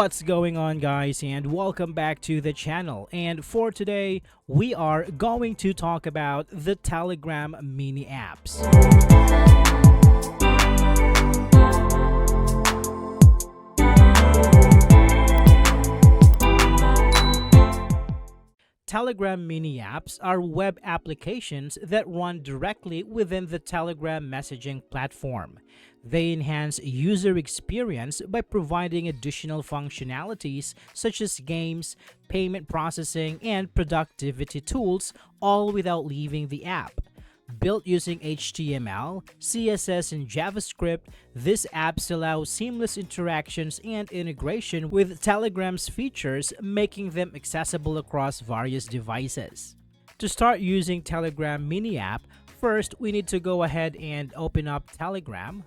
What's going on, guys, and welcome back to the channel. And for today, we are going to talk about the Telegram mini apps. Telegram mini apps are web applications that run directly within the Telegram messaging platform. They enhance user experience by providing additional functionalities such as games, payment processing, and productivity tools, all without leaving the app. Built using HTML, CSS, and JavaScript, these apps allow seamless interactions and integration with Telegram's features, making them accessible across various devices. To start using Telegram mini app, first we need to go ahead and open up Telegram.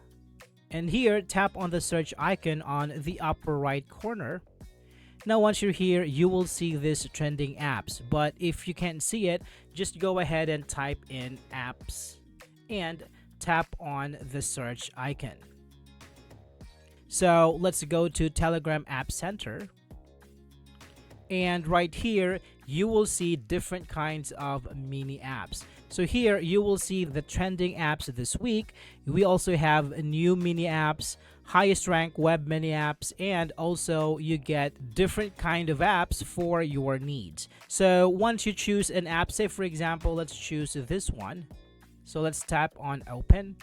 And here, tap on the search icon on the upper right corner. Now, once you're here, you will see this trending apps, but if you can't see it, just go ahead and type in apps and tap on the search icon. So let's go to Telegram App Center. And right here, you will see different kinds of mini apps. So here, you will see the trending apps this week. We also have new mini apps, highest rank web mini apps, and also you get different kind of apps for your needs. So once you choose an app, say for example, let's choose this one. So let's tap on open.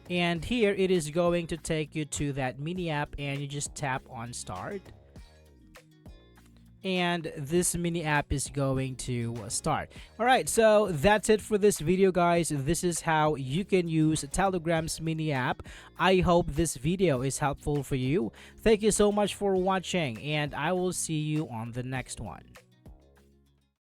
And here it is going to take you to that mini app, and you just tap on start. And this mini app is going to start. Alright, so that's it for this video, guys. This is how you can use Telegram's mini app. I hope this video is helpful for you. Thank you so much for watching, and I will see you on the next one.